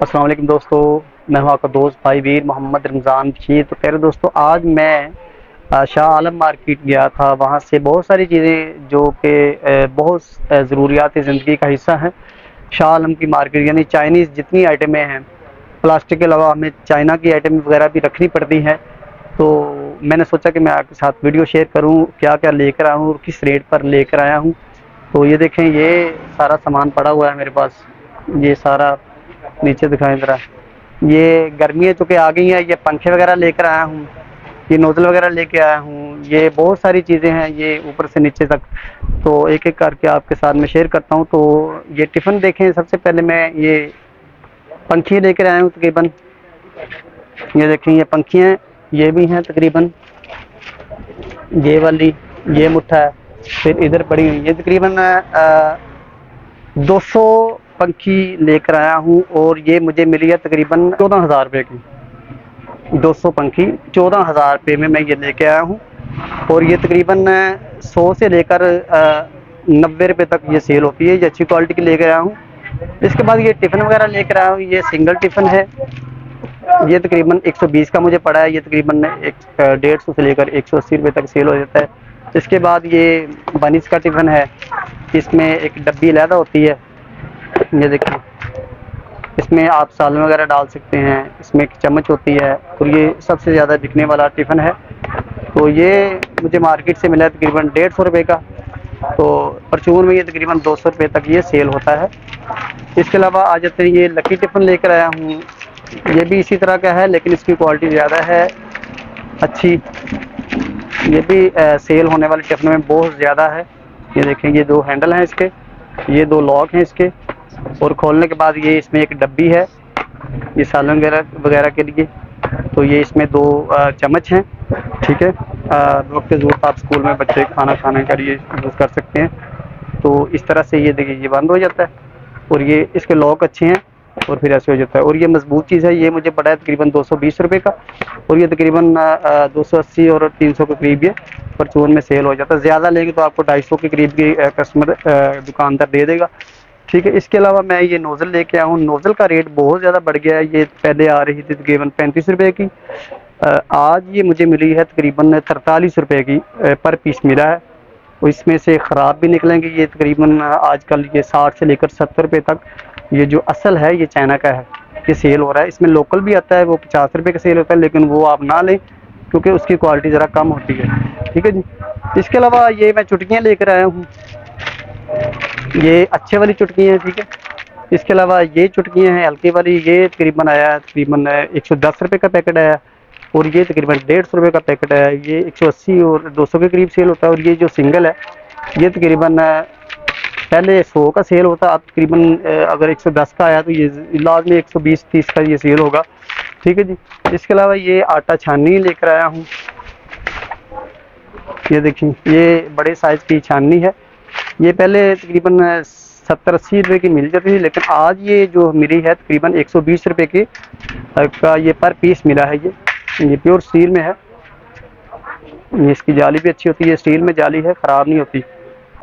अस्सलाम वालेकुम दोस्तों। मैं हूं आपका दोस्त भाई वीर मोहम्मद रमज़ान बशीर। तो प्यारे दोस्तों, आज मैं शाह आलम मार्केट गया था। वहां से बहुत सारी चीज़ें जो कि बहुत ज़रूरियात ज़िंदगी का हिस्सा हैं। शाह आलम की मार्केट यानी चाइनीज़ जितनी आइटमें हैं, प्लास्टिक के अलावा हमें चाइना की आइटम वगैरह भी रखनी पड़ती हैं। तो मैंने सोचा कि मैं आपके साथ वीडियो शेयर करूं, क्या क्या लेकर आया हूं और किस रेट पर लेकर आया हूं। तो ये देखें, ये सारा सामान पड़ा हुआ है मेरे पास। ये सारा नीचे दिखाएं ज़रा। ये गर्मियाँ चूँकि आ गई हैं, ये पंखे वगैरह लेकर आया हूँ, ये नोज़ल वगैरह लेके आया हूँ। ये बहुत सारी चीज़ें हैं, ये ऊपर से नीचे तक। तो एक-एक करके आपके साथ मैं शेयर करता हूँ। तो ये टिफ़िन देखें, सबसे पहले मैं ये पंखी लेकर आया हूँ तकरीबन। ये देखें, ये पंखियाँ ये भी हैं तकरीबन, ये वाली, ये मुट्ठा है, फिर इधर पड़ी हुई ये तकरीबन 200 पंखी लेकर आया हूँ और ये मुझे मिली है तकरीबन 14,000 रुपये की। 200 पंखी 14,000 रुपये में मैं ये लेके आया हूँ। और ये तकरीबन 100 से लेकर 90 रुपये तक ये सेल होती है। ये अच्छी क्वालिटी की लेकर आया हूँ। इसके बाद ये टिफ़िन वगैरह लेकर आया हूँ। ये सिंगल टिफ़िन है, ये तकरीबन 120 का मुझे पड़ा है। ये तकरीबन 150 से लेकर 180 रुपये तक सेल हो जाता है। इसके बाद ये बनिस का टिफ़िन है, इसमें एक डब्बी अलहदा होती है। ये देखिए, इसमें आप सालन वगैरह डाल सकते हैं। इसमें एक चम्मच होती है और ये सबसे ज़्यादा बिकने वाला टिफ़िन है। तो ये मुझे मार्केट से मिला है तकरीबन 150 रुपये का। तो परचून में ये तकरीबन 200 रुपये तक ये सेल होता है। इसके अलावा आ जाते हैं, ये लकी टिफ़िन लेकर आया हूँ। ये भी इसी तरह का है लेकिन इसकी क्वालिटी ज़्यादा है अच्छी। ये भी सेल होने वाले टिफ़िन में बहुत ज़्यादा है। ये देखें, ये 2 हैंडल हैं इसके, ये 2 लॉक हैं इसके। और खोलने के बाद ये इसमें एक डब्बी है, ये सालन वगैरह के लिए। तो ये इसमें 2 चम्मच हैं, ठीक है। वक्त ज़रूरत आप स्कूल में बच्चे खाना खाने के लिए यूज़ कर सकते हैं। तो इस तरह से ये देखिए, ये बंद हो जाता है और ये इसके लॉक अच्छे हैं और फिर ऐसे हो जाता है। और ये मजबूत चीज़ है। ये मुझे पड़ा है तकरीबन 220 रुपये का और ये तकरीबन 280 और 300 के करीब ये परचून में सेल हो जाता है। ज़्यादा लेंगे तो आपको 250 के करीब की कस्टमर दुकानदार दे देगा, ठीक है। इसके अलावा मैं ये नोज़ल लेके आया हूँ। नोज़ल का रेट बहुत ज़्यादा बढ़ गया है। ये पहले आ रही थी तकरीबन 35 रुपये की, आज ये मुझे मिली है तकरीबन 43 रुपये की पर पीस मिला है। और इसमें से ख़राब भी निकलेंगे। ये तकरीबन आजकल ये 60 से लेकर 70 रुपये तक, ये जो असल है ये चाइना का है, ये सेल हो रहा है। इसमें लोकल भी आता है, वो 50 रुपये का सेल होता है, लेकिन वो आप ना लें क्योंकि उसकी क्वालिटी ज़रा कम होती है, ठीक है जी। इसके अलावा ये मैं चुटकियाँ लेकर आया हूँ, ये अच्छे वाली चुटकियाँ हैं, ठीक है। इसके अलावा ये चुटकियाँ हैं हल्की वाली, ये तकरीबन आया तकरीबन 110 रुपये का पैकेट आया। और ये तकरीबन 150 रुपये का पैकेट आया। ये 180 और 200 के करीब सेल होता है। और ये जो सिंगल है ये तकरीबन पहले 100 का सेल होता, अब तकरीबन अगर 110 का आया तो ये लाजमी 120-30 का ये सेल होगा, ठीक है जी। इसके अलावा ये आटा छाननी लेकर आया हूँ। ये देखिए, ये बड़े साइज़ की छाननी है। ये पहले तकरीबन 70-80 रुपये की मिल जाती थी, लेकिन आज ये जो मिली है तकरीबन 120 रुपये की का ये पर पीस मिला है। ये प्योर स्टील में है। ये इसकी जाली भी अच्छी होती है, स्टील में जाली है, ख़राब नहीं होती।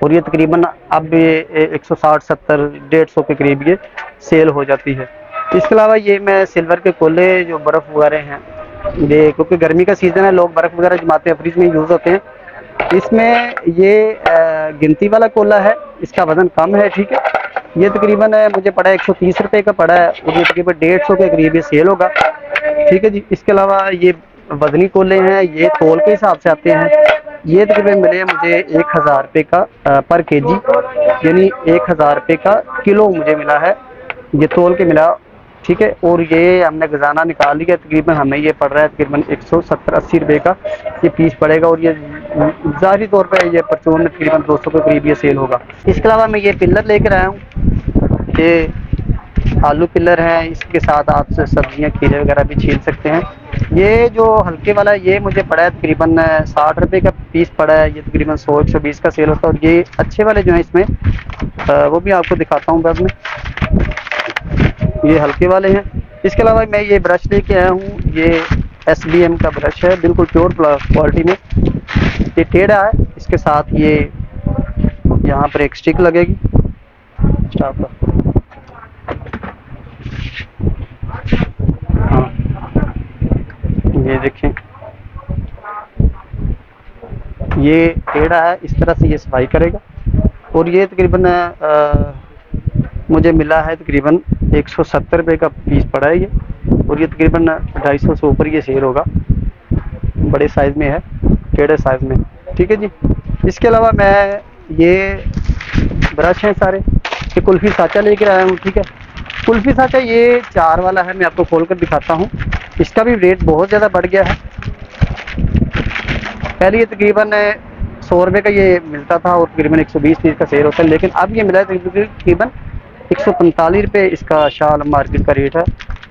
और ये तकरीबन अब ये 160, 70, 150 के करीब ये सेल हो जाती है। इसके अलावा ये मैं सिल्वर के कोले जो बर्फ़ वगैरह हैं, ये क्योंकि गर्मी का सीज़न है, लोग बर्फ़ वगैरह जमाते हैं, फ्रिज में यूज़ होते हैं। इसमें ये गिनती वाला कोला है, इसका वज़न कम है, ठीक है। ये तकरीबन मुझे पड़ा है 130 रुपये का पड़ा है और ये तकरीबन 150 के करीब ये सेल होगा, ठीक है जी। इसके अलावा ये वज़नी कोले हैं, ये तोल के हिसाब से आते हैं। ये तकरीबन मिले मुझे 1000 रुपये का पर केजी, यानी 1000 रुपये का किलो मुझे मिला है, ये तोल के मिला, ठीक है। और ये हमने खजाना निकाल लिया, तकरीबन हमें ये पड़ रहा है तकरीबन 170-80 रुपये का ये पीस पड़ेगा। और ये ज़ाहिरी तौर पे ये परचून में तकरीबन 200 के करीब ये सेल होगा। इसके अलावा मैं ये पिलर लेकर आया हूँ, ये आलू पिलर हैं, इसके साथ आप सब्जियां खीरे वगैरह भी छील सकते हैं। ये जो हल्के वाला है ये मुझे पड़ा है तकरीबन 60 रुपये का पीस पड़ा है। ये तकरीबन 100-120 का सेल होता है। और ये अच्छे वाले जो हैं इसमें वो भी आपको दिखाता हूँ बाद में, ये हल्के वाले हैं। इसके अलावा मैं ये ब्रश लेके आया हूँ, ये SBM का ब्रश है, बिल्कुल प्योर क्वालिटी में। ये टेढ़ा है, इसके साथ ये यहाँ पर एक स्टिक लगेगी स्टाफ का। ये देखें, ये टेढ़ा है, इस तरह से ये सफाई करेगा। और ये तकरीबन मुझे मिला है तकरीबन 170 रुपये का पीस पड़ा है ये, और ये तकरीबन 250 से ऊपर ये सेल होगा। बड़े साइज़ में है, टेढ़े साइज़ में, ठीक है जी। इसके अलावा मैं ये ब्रश हैं सारे, ये कुल्फ़ी साँचा लेके आया हूँ, ठीक है। कुल्फ़ी साँचा ये 4 वाला है, मैं आपको खोल कर दिखाता हूँ। इसका भी रेट बहुत ज़्यादा बढ़ गया है। पहले ये तकरीबन 100 रुपये का ये मिलता था और तकरीबन 120 पीस का सेल होता है, लेकिन अब ये मिला है तकरीबन 145 रुपये इसका शाल मार्केट का रेट है।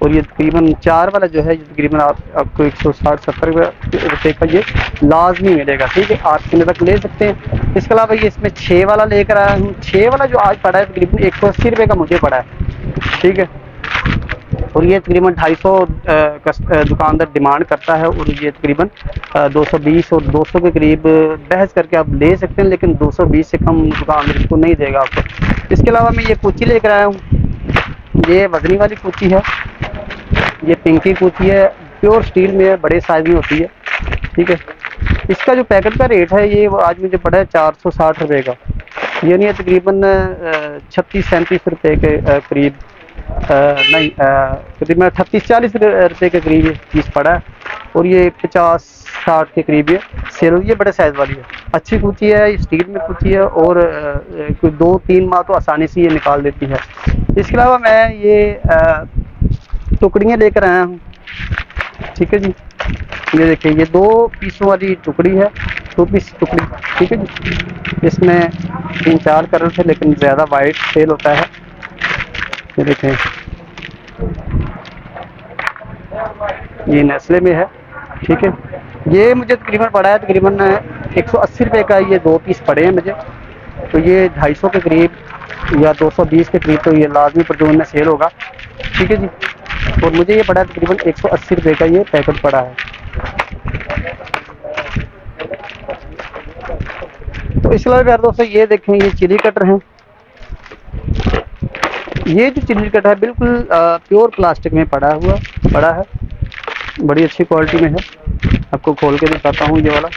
और ये तकरीबन 4 वाला जो है ये तकरीबन आपको 160-70 रुपये का ये लाजमी मिलेगा, ठीक है। आप कितने तक ले सकते हैं। इसके अलावा ये इसमें 6 वाला लेकर आया हूँ। 6 वाला जो आज पड़ा है तकरीबन 180 रुपये का मुझे पड़ा है, ठीक है। और ये तकरीबन 250 दुकानदार डिमांड करता है, और ये तकरीबन 220 और 200 के करीब बहस करके आप ले सकते हैं, लेकिन 220 से कम दुकानदार इसको नहीं देगा आपको। इसके अलावा मैं ये कूची लेकर आया हूँ। ये वजनी वाली कूची है, ये पिंकी कूची है, प्योर स्टील में है, बड़े साइज में होती है, ठीक है। इसका जो पैकेट का रेट है ये आज मुझे पड़ा है 460 रुपये का, यानी तकरीबन 36-37 रुपये के करीब, नहीं तकरीबन 38-40 रुपये के करीब ये पीस पड़ा है। और ये 50-60 के करीब ये सेल हुई है, बड़े साइज़ वाली है, अच्छी कूची है, स्टील में कूची है, और कोई 2-3 माह तो आसानी से ये निकाल देती है। इसके अलावा मैं ये टुकड़ियाँ लेकर आया हूँ, ठीक है जी। ये देखिए, ये 2 पीसों वाली टुकड़ी है, 2 पीस टुकड़ी, ठीक है जी। इसमें 3-4 कलर थे, लेकिन ज़्यादा वाइट सेल होता है। ये देखें, ये नेस्ले में है, ठीक है। ये मुझे तकरीबन पड़ा है तकरीबन 180 रुपये का, ये 2 पीस पड़े हैं मुझे। तो ये 250 के करीब या 220 के करीब तो ये लाजमी परचून में सेल होगा, ठीक है जी। और मुझे ये पड़ा है तकरीबन 180 रुपये का ये पैकेट पड़ा है। तो इसके अलावा यार दोस्तों ये देखें, ये चिली कटर हैं। ये जो चिली कटर है बिल्कुल प्योर प्लास्टिक में पड़ा है, बड़ी अच्छी क्वालिटी में है। आपको खोल के दिखाता हूँ ये वाला।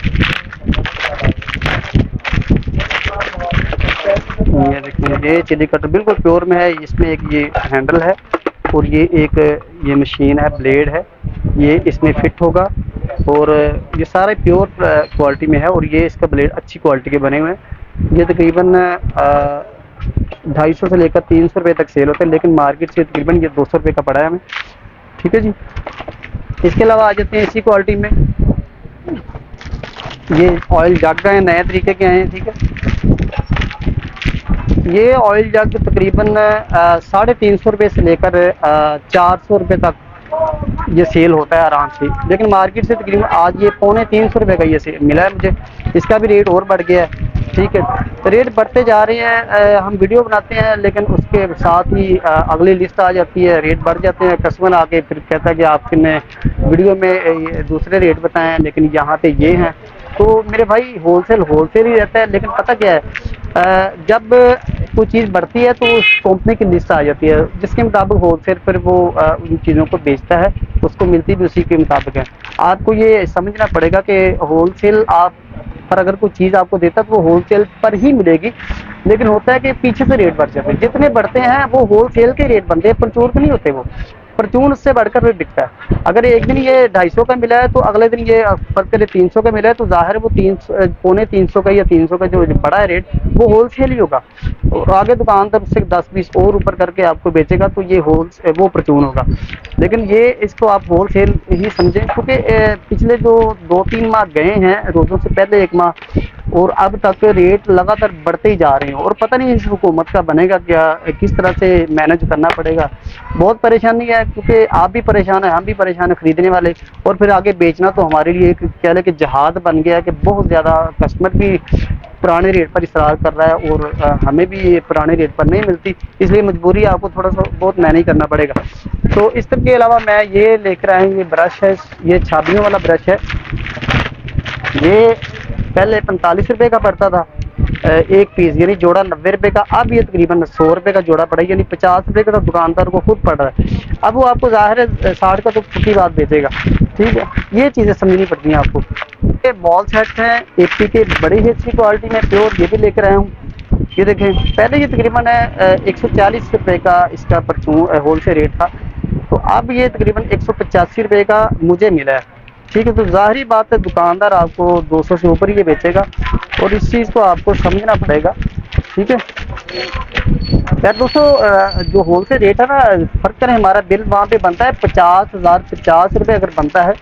ये देखिए, ये चिली कटर बिल्कुल प्योर में है। इसमें एक ये हैंडल है, और ये एक ये मशीन है, ब्लेड है, ये इसमें फिट होगा। और ये सारे प्योर क्वालिटी में है, और ये इसका ब्लेड अच्छी क्वालिटी के बने हुए हैं। ये तकरीबन 250 से लेकर 300 रुपये तक सेल होता है, लेकिन मार्केट से तकरीबन ये 200 रुपये का पड़ा है हमें, ठीक है जी। इसके अलावा आ जाते हैं इसी क्वालिटी में, ये ऑयल जग हैं, नए तरीके के आए हैं, ठीक है। ये ऑयल जग तकरीबन 350 रुपये से लेकर 400 रुपये तक ये सेल होता है आराम से, लेकिन मार्केट से तकरीबन आज ये 350 रुपये का ये मिला है मुझे। इसका भी रेट और बढ़ गया है, ठीक है। तो रेट बढ़ते जा रहे हैं, हम वीडियो बनाते हैं, लेकिन उसके साथ ही अगली लिस्ट आ जाती है, रेट बढ़ जाते हैं। कस्टमर आके फिर कहता है कि आपने वीडियो में दूसरे रेट बताए हैं, लेकिन यहाँ पे ये हैं। तो मेरे भाई होलसेल ही रहता है, लेकिन पता क्या है, जब कोई चीज़ बढ़ती है तो उस कंपनी की लिस्ट आ जाती है, जिसके मुताबिक होलसेल पर वो उन चीज़ों को बेचता है, उसको मिलती भी उसी के मुताबिक है। आपको ये समझना पड़ेगा कि होलसेल आप पर अगर कोई चीज़ आपको देता है तो वो होलसेल पर ही मिलेगी, लेकिन होता है कि पीछे से रेट बढ़ जाते हैं। जितने बढ़ते हैं वो होलसेल के रेट बनते हैं, परचून के नहीं होते वो। परचून उससे बढ़कर भी बिकता है। अगर एक दिन ये 250 का मिला है तो अगले दिन ये फर्क करे 300 का मिला है, तो जाहिर है वो 300 का या 300 का जो बड़ा है रेट वो होलसेल ही होगा। और आगे दुकानदार उससे 10-20 और ऊपर करके आपको बेचेगा, तो ये वो परचून होगा। लेकिन ये इसको आप होलसेल ही समझें, क्योंकि पिछले जो 2-3 माह गए हैं, रोज़ों से पहले 1 माह और अब तक रेट लगातार बढ़ते ही जा रहे हैं, और पता नहीं इस हुकूमत का बनेगा क्या, किस तरह से मैनेज करना पड़ेगा। बहुत परेशानी है, क्योंकि आप भी परेशान हैं, हम भी परेशान हैं, खरीदने वाले, और फिर आगे बेचना तो हमारे लिए एक कह लें कि जहाद बन गया है कि बहुत ज़्यादा कस्टमर भी पुराने रेट पर इसरार कर रहा है, और हमें भी पुराने रेट पर नहीं मिलती, इसलिए मजबूरी आपको थोड़ा सा बहुत मैनेज करना पड़ेगा। तो इस तरह के अलावा मैं ये लेकर आए, ये ब्रश है, ये छाबियों वाला ब्रश है। ये पहले 45 रुपये का पड़ता था एक पीस, यानी जोड़ा 90 रुपये का। अब ये तकरीबन 100 रुपये का जोड़ा पड़ा, यानी 50 रुपये का तो दुकानदार को खुद पड़ रहा है। अब वो आपको ज़ाहिर है 60 का तो खुद की बात बेचेगा, ठीक है, ये चीज़ें समझनी पड़ती हैं आपको। ये बॉल सेट है एपी के, बड़ी ही अच्छी क्वालिटी में प्योर, ये भी लेकर आया हूँ। ये देखें, पहले ये तकरीबन 140 रुपये का इसका परचून होल सेल रेट था, तो अब ये तकरीबन 185 रुपये का मुझे मिला है। ठीक है, तो ज़ाहिरी बात है दुकानदार आपको 200 से ऊपर ही ये बेचेगा, और इस चीज़ को आपको समझना पड़ेगा। ठीक है यार दोस्तों, जो होल सेल रेट है ना, फर्क करें, हमारा बिल वहाँ पे बनता है 50,000 50 रुपये अगर बनता है,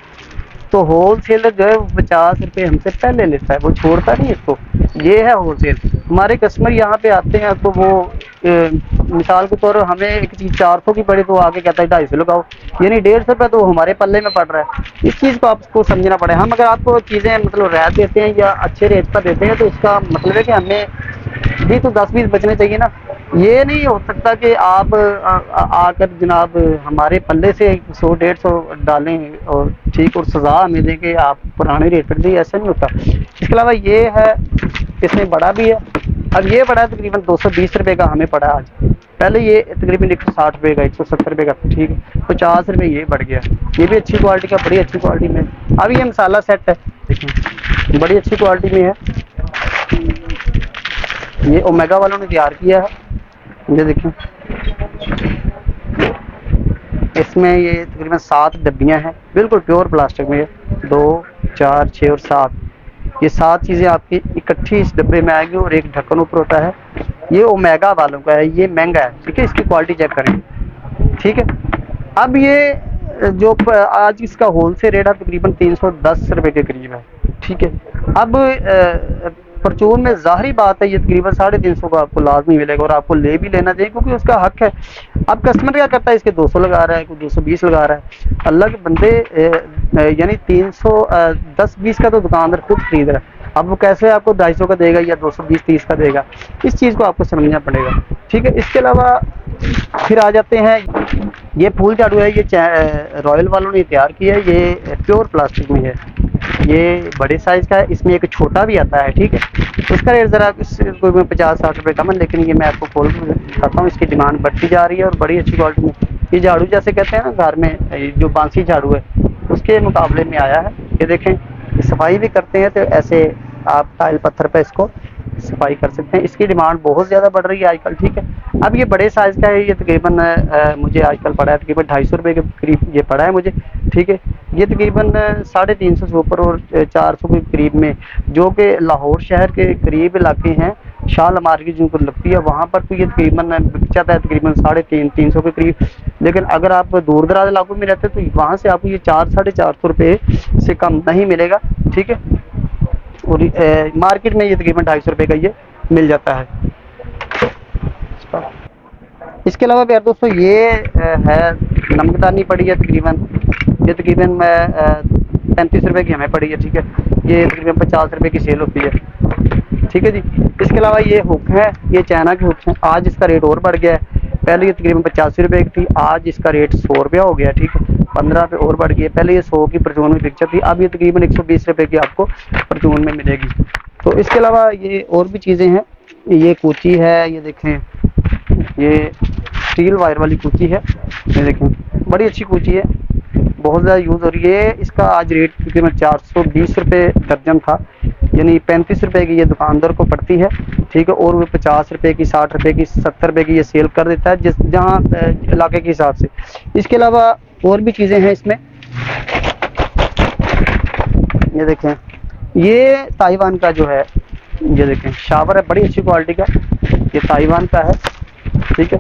तो होल सेलर जो है वो 50 रुपये हमसे पहले लेता है, वो छोड़ता नहीं इसको। ये है होल सेल। हमारे कस्टमर यहाँ पे आते हैं तो वो मिसाल के तौर पर हमें एक चीज़ 400 की पड़े तो आगे कहता है 250 लगाओ, यानी 150 रुपये तो हमारे पल्ले में पड़ रहा है। इस चीज़ को आपको समझना पड़ेगा। हम अगर आपको चीज़ें मतलब रियायत देते हैं या अच्छे रेट पर देते हैं, तो इसका मतलब है कि हमें भी तो 10-20 बचने चाहिए ना। ये नहीं हो सकता कि आप आकर जनाब हमारे पल्ले से 100-150 डालें और ठीक, और सज़ा हमें दें कि आप पुराने रेट पर दी, ऐसा नहीं होता। इसके अलावा ये है, इसमें बड़ा भी है। अब ये बड़ा तकरीबन 220 रुपये का हमें पड़ा आज, पहले ये तकरीबन 160 रुपये का, 170 रुपये का, ठीक है, 50 रुपये ये बढ़ गया। ये भी अच्छी क्वालिटी का, बड़ी अच्छी क्वालिटी में। अब ये मसाला सेट है, देखिए बड़ी अच्छी क्वालिटी में है, ये ओमेगा वालों ने तैयार किया है। ये देखिए, इसमें ये तकरीबन 7 डब्बियाँ हैं, बिल्कुल प्योर प्लास्टिक में। 2, 4, 6 और 7, ये 7 चीज़ें आपकी इकट्ठी इस डब्बे में आएगी, और एक ढक्कन ऊपर होता है। ये ओमेगा वालों का है, ये महंगा है, ठीक है, इसकी क्वालिटी चेक करें। ठीक है, अब ये जो आज इसका होल सेल रेट है तकरीबन 310 रुपये के करीब है। ठीक है, अब परचून में ज़ाहिरी बात है ये तकरीबन 350 का आपको लाजमी मिलेगा, और आपको ले भी लेना चाहिए क्योंकि उसका हक है। अब कस्टमर क्या करता है, इसके 200 लगा रहा है, कोई 220 लगा रहा है, अल्लाह के बंदे, यानी 310-20 का तो दुकानदार खुद खरीद रहा है। अब वो कैसे आपको 250 का देगा या 220-30 का देगा, इस चीज़ को आपको समझना पड़ेगा। ठीक है, इसके अलावा फिर आ जाते हैं, ये फूल झाड़ू है, ये रॉयल वालों ने तैयार किया है, ये प्योर प्लास्टिक में है, ये बड़े साइज़ का है, इसमें एक छोटा भी आता है। ठीक है, इसका रेट ज़रा कोई 50-60 रुपये कम है, लेकिन ये मैं आपको खोल कर दिखाता हूँ, इसकी डिमांड बढ़ती जा रही है, और बड़ी अच्छी क्वालिटी में। ये झाड़ू जैसे कहते हैं ना घर में, जो बांसी झाड़ू है उसके मुकाबले में आया है। ये देखें, सफाई भी करते हैं, तो ऐसे आप टाइल पत्थर पर इसको सफाई कर सकते हैं। इसकी डिमांड बहुत ज़्यादा बढ़ रही है आजकल। ठीक है, अब ये बड़े साइज़ का है, ये तकरीबन मुझे आजकल पड़ा है तकरीबन 250 रुपये के करीब ये पड़ा है मुझे। ठीक है, ये तकरीबन 350 से ऊपर और 400 के करीब में, जो कि लाहौर शहर के करीब इलाके हैं, शाल मार्केट जिनको लगती है, वहाँ पर तो ये तकरीबन बिक जाता है तकरीबन 350-300 के करीब। लेकिन अगर आप दूर दराज इलाकों में रहते हैं तो वहाँ से आपको ये 400-450 रुपये से कम नहीं मिलेगा। ठीक है, और मार्केट में ये तकरीबन 250 रुपये का ये मिल जाता है। इसके अलावा यार दोस्तों, ये है नमकदानी पड़ी है, ये तकरीबन 35 रुपये की हमें पड़ी है। ठीक है, ये तकरीबन 50 रुपये की सेल होती है। ठीक है जी, इसके अलावा ये हुक है, ये चाइना के हुक हैं, आज इसका रेट और बढ़ गया है। पहले ये तकरीबन 85 रुपये की थी, आज इसका रेट 100 रुपया हो गया। ठीक है, 15 रुपये और बढ़ गई। पहले ये 100 की परचून में पिक्चर थी, अब ये तकरीबन 120 रुपये की आपको परचून में मिलेगी। तो इसके अलावा ये और भी चीज़ें हैं, ये कूची है, ये देखें, ये स्टील वायर वाली कूची है, ये देखें बड़ी अच्छी कूची है, बहुत ज़्यादा यूज़ हो रही है। इसका आज रेट तकरीबन 420 रुपये दर्जन था, यानी 35 रुपये की ये दुकानदार को पड़ती है। ठीक है, और वो 50 रुपये की, 60 रुपये की, 70 रुपये की ये सेल कर देता है, जिस जहाँ इलाके के हिसाब से। इसके अलावा और भी चीज़ें हैं इसमें, ये देखें, ये ताइवान का जो है, ये देखें शावर है, बड़ी अच्छी क्वालिटी का, ये ताइवान का है। ठीक है,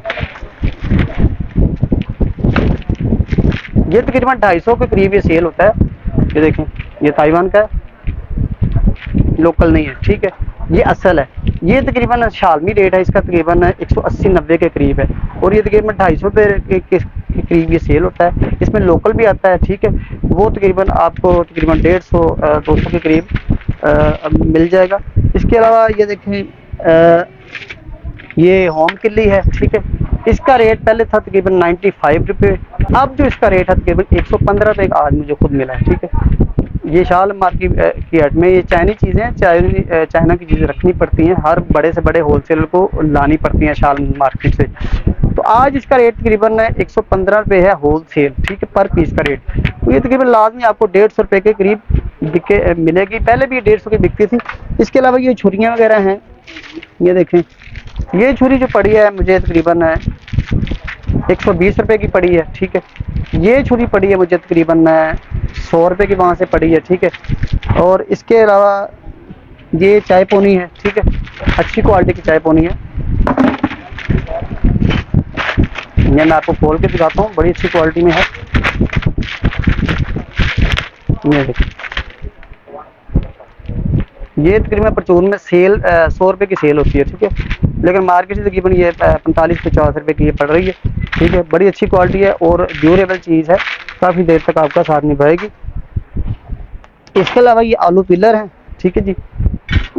ये तकरीबन 250 के करीब ये सेल होता है। ये देखें, ये ताइवान का है, लोकल नहीं है। ठीक है, ये असल है, ये तकरीबन शालमी रेट है इसका तकरीबन 180-90 के करीब है, और ये तकरीबन 250 रुपये के करीब ये सेल होता है। इसमें लोकल भी आता है। ठीक है, वो तकरीबन आपको तकरीबन 150-200 के करीब मिल जाएगा। इसके अलावा ये देखें, ये होम किल्ली है। ठीक है, इसका रेट पहले था तकरीबन 95 रुपये, अब जो इसका रेट है तकरीबन 115 रुपये का आज मुझे खुद मिला है। ठीक है, ये शाल मार्केट की हट में, ये चाइनी चीज़ें हैं, चाइना की चीज़ें रखनी पड़ती हैं, हर बड़े से बड़े होलसेलर को लानी पड़ती हैं शाल मार्केट से। तो आज इसका रेट तकरीबन 115 रुपये है होल सेल। ठीक है, पर पीस का रेट। ये तकरीबन लाजमी आपको 150 रुपये के करीब बिके मिलेगी। पहले भी ये 150 की बिकती थी। इसके अलावा ये छुरियाँ वगैरह हैं, ये देखें, ये छुरी जो पड़ी है मुझे तकरीबन 120 रुपये की पड़ी है, ठीक है। ये छुरी पड़ी है मुझे तकरीबन 100 रुपये की वहाँ से पड़ी है, ठीक है। और इसके अलावा ये चाय पोनी है, ठीक है, अच्छी क्वालिटी की चाय पोनी है। ये मैं आपको खोल के दिखाता हूँ, बड़ी अच्छी क्वालिटी में है। ये देखिए, ये तकरीबन परचून में सेल 100 रुपये की सेल होती है, ठीक है, लेकिन मार्केट से तकरीबन ये 45-50 रुपये की ये पड़ रही है, ठीक है। बड़ी अच्छी क्वालिटी है और ड्यूरेबल चीज़ है, काफ़ी देर तक आपका साथ निभाएगी। इसके अलावा ये आलू पिलर है, ठीक है जी,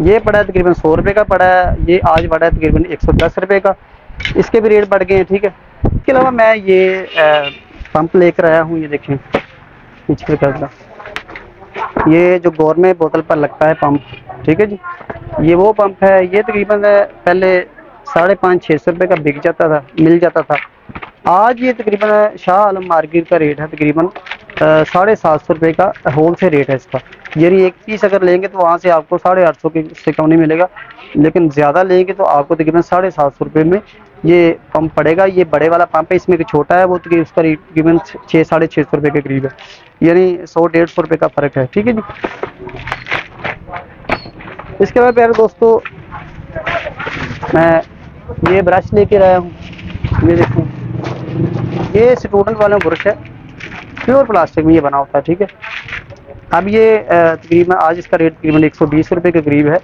ये पड़ा है तकरीबन 100 रुपये का पड़ा है, ये आज पड़ा है तकरीबन 110 रुपये का, इसके भी रेट बढ़ गए हैं, ठीक है। इसके अलावा मैं ये पंप लेकर आया हूँ, ये देखें पीछे का, ये जो गवर्नमेंट बोतल पर लगता है पंप, ठीक है जी, ये वो पंप है। ये तकरीबन पहले 550-600 रुपये का बिक जाता था, मिल जाता था। आज ये तकरीबन शाह आलम मार्केट का रेट है तकरीबन 750 रुपये का होल से रेट है इसका। यानी एक पीस अगर लेंगे तो वहाँ से आपको 850 के से कम नहीं मिलेगा, लेकिन ज़्यादा लेंगे तो आपको तकरीबन 750 रुपये में ये पंप पड़ेगा। ये बड़े वाला पंप है, इसमें एक छोटा है, वो तकरीबन उसका रेट तकरीबन 600-650 रुपये के करीब है, यानी 100-150 रुपये का फ़र्क है, ठीक है जी। इसके बाद प्यारे दोस्तों मैं ये ब्रश लेकर आया हूँ, ये देखो, ये स्टूडेंट वाला ब्रश है, प्योर प्लास्टिक में ये बना होता है, ठीक है। अब ये तकरीबन आज इसका रेट तकरीबन 120 रुपये के करीब है,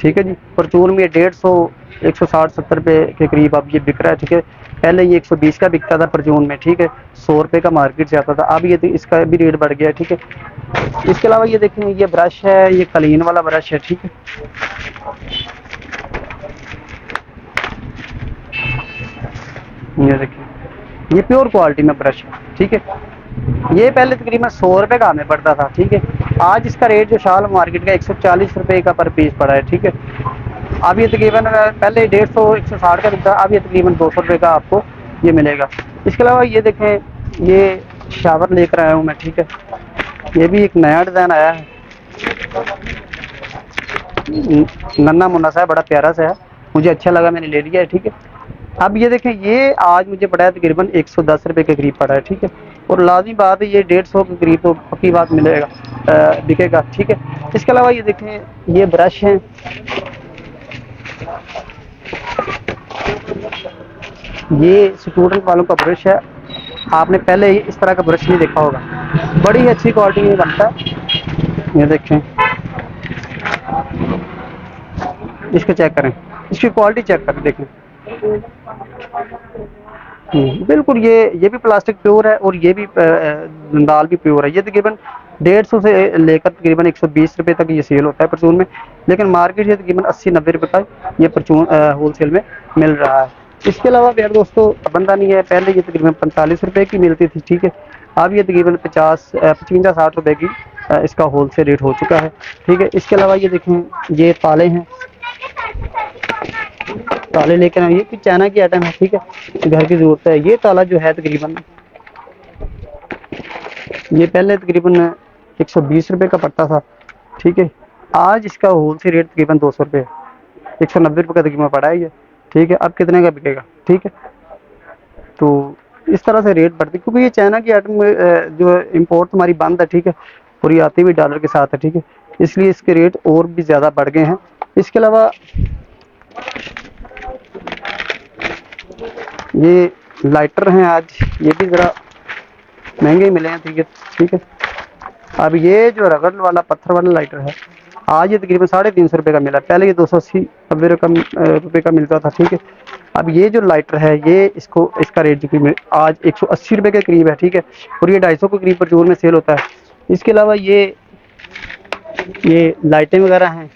ठीक है जी। परचून में 150, 160-170 रुपये के करीब अब ये बिक रहा है, ठीक है। पहले ये 120 का बिकता था परचून में, ठीक है, 100 रुपये का मार्केट से आता था, अब ये इसका भी रेट बढ़ गया है, ठीक है। इसके अलावा ये देखें, ये ब्रश है, ये कलीन वाला ब्रश है, ठीक है। ये देखिए, ये प्योर क्वालिटी में ब्रश है, ठीक है। ये पहले तकरीबन 100 रुपये का हमें पड़ता था, ठीक है। आज इसका रेट जो शाल मार्केट का 140 रुपये का पर पीस पड़ा है, ठीक है। अब ये तकरीबन पहले 150-160 का बिकता, अब ये तकरीबन 200 रुपये का आपको ये मिलेगा। इसके अलावा ये देखें, ये शावर लेकर आया हूँ मैं, ठीक है। ये भी एक नया डिज़ाइन आया है, नन्ना मुन्ना सा है, बड़ा प्यारा सा है, मुझे अच्छा लगा, मैंने ले लिया है, ठीक है। अब ये देखें, ये आज मुझे पड़ा है तकरीबन 110 रुपये के करीब पड़ा है, ठीक है। और लाजमी बात है, ये 150 के करीब तो पक्की बात मिलेगा, बिकेगा, ठीक है। इसके अलावा ये देखें, ये ब्रश हैं, ये स्टूडेंट वालों का ब्रश है, आपने पहले इस तरह का ब्रश नहीं देखा होगा, बड़ी अच्छी क्वालिटी में बनता है। ये देखें, इसको चेक करें, इसकी क्वालिटी चेक करें, देखें, बिल्कुल ये भी प्लास्टिक प्योर है और ये भी दाल भी प्योर है। ये तकरीबन 150 से लेकर तकरीबन 120 रुपये तक ये सेल होता है परचून में, लेकिन मार्केट से तकरीबन 80-90 रुपये का ये परचून होलसेल में मिल रहा है। इसके अलावा यार दोस्तों बंदा नहीं है, पहले ये तकरीबन 45 रुपये की मिलती थी, ठीक है। अब ये तकरीबन 55-60 रुपये की इसका होलसेल रेट हो चुका है, ठीक है। इसके अलावा ये देखें, ये ताले हैं, ताले लेकर आए, ये कुछ चाइना की आइटम है, ठीक है, घर की जरूरत है। ये ताला जो है तकरीबन ये पहले तकरीबन 120 रुपये का पड़ता था, ठीक है। आज इसका होलसेल रेट तकरीबन 200 रुपये, 190 रुपये का तकरीबन पड़ा है ये, ठीक है। अब कितने का बिकेगा, ठीक है। तो इस तरह से रेट बढ़ती, क्योंकि ये चाइना की आइटम जो इम्पोर्ट हमारी बंद है, ठीक है, और ये आती भी डॉलर के साथ है, ठीक है, इसलिए इसके रेट और भी ज़्यादा बढ़ गए हैं। इसके अलावा ये लाइटर हैं, आज ये भी ज़रा महंगे मिले हैं, ठीक है, ठीक है। अब ये जो रगड़ वाला पत्थर वाला लाइटर है, आज ये तकरीबन 350 रुपये का मिला, पहले ये 280 रुपये का मिलता था, ठीक है। अब ये जो लाइटर है, ये इसका रेट जो आज 180 रुपये के करीब है, ठीक है, और ये 250 के करीब परचून में सेल होता है। इसके अलावा ये लाइटें वगैरह हैं,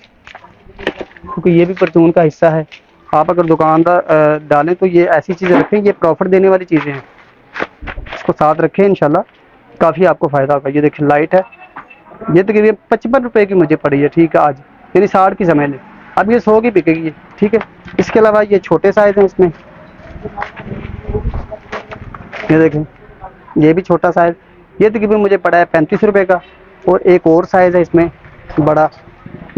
क्योंकि ये भी परचून का हिस्सा है। आप अगर दुकानदार डालें तो ये ऐसी चीज़ें रखें, ये प्रॉफिट देने वाली चीज़ें हैं, इसको साथ रखें, इंशाल्लाह काफ़ी आपको फ़ायदा होगा। ये देखिए लाइट है, ये तकरीबन 55 रुपये की मुझे पड़ी है, ठीक है, आज यानी 60 की समझ लें। अब ये 100 की बिकेगी, ठीक है। इसके अलावा ये छोटे साइज़ हैं, इसमें ये देखें, ये भी छोटा साइज़, ये तकरीबन मुझे पड़ा है 35 रुपये का। और एक और साइज़ है इसमें बड़ा,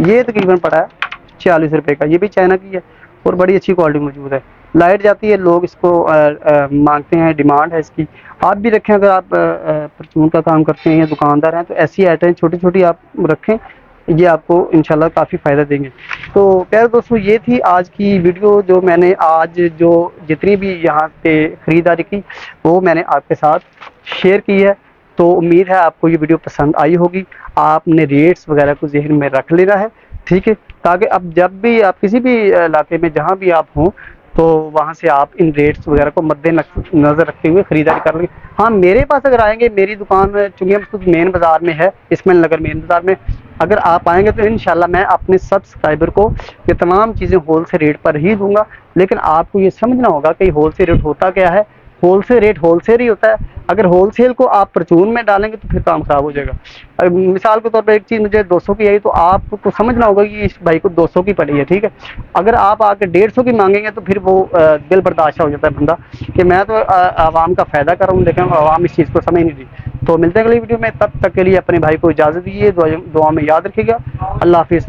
ये तकरीबन पड़ा है 40 रुपये का। ये भी चाइना की है और बड़ी अच्छी क्वालिटी मौजूद है। लाइट जाती है, लोग इसको मांगते हैं, डिमांड है इसकी। आप भी रखें, अगर आप परचून का काम करते हैं या दुकानदार हैं तो ऐसी आइटम छोटी छोटी आप रखें, ये आपको इंशाल्लाह काफ़ी फ़ायदा देंगे। तो प्यारे दोस्तों, ये थी आज की वीडियो जो मैंने आज जो जितनी भी यहाँ पे ख़रीदारी की वो मैंने आपके साथ शेयर की है। तो उम्मीद है आपको ये वीडियो पसंद आई होगी। आपने रेट्स वगैरह को जहन में रख लेना है, ठीक है, ताकि अब जब भी आप किसी भी इलाके में जहाँ भी आप हों तो वहाँ से आप इन रेट्स वगैरह को मद्देनज़र रखते हुए ख़रीदारी कर लेंगे। हाँ, मेरे पास अगर आएंगे, मेरी दुकान चूँकि हम मेन बाज़ार में है, इस्माइल नगर मेन बाज़ार में, अगर आप आएंगे तो इंशाल्लाह मैं अपने सब्सक्राइबर को ये तमाम चीज़ें होलसेल रेट पर ही दूंगा। लेकिन आपको ये समझना होगा कि होलसेल रेट होता क्या है। होलसेल रेट होलसेल ही होता है। अगर होलसेल को आप परचून में डालेंगे तो फिर काम खराब हो जाएगा। मिसाल के तौर पर एक चीज़ मुझे 200 की आई तो आपको समझना होगा कि इस भाई को 200 की पड़ी है, ठीक है। अगर आप आके 150 की मांगेंगे तो फिर वो दिल बर्दाश्त हो जाता है बंदा कि मैं तो आवाम का फ़ायदा कर रहा हूँ, लेकिन आवाम इस चीज़ को समझ नहीं रही। तो मिलते हैं अगली वीडियो में, तब तक के लिए अपने भाई को इजाज़त दीजिए, दुआ में याद रखिएगा। अल्लाह हाफिज़।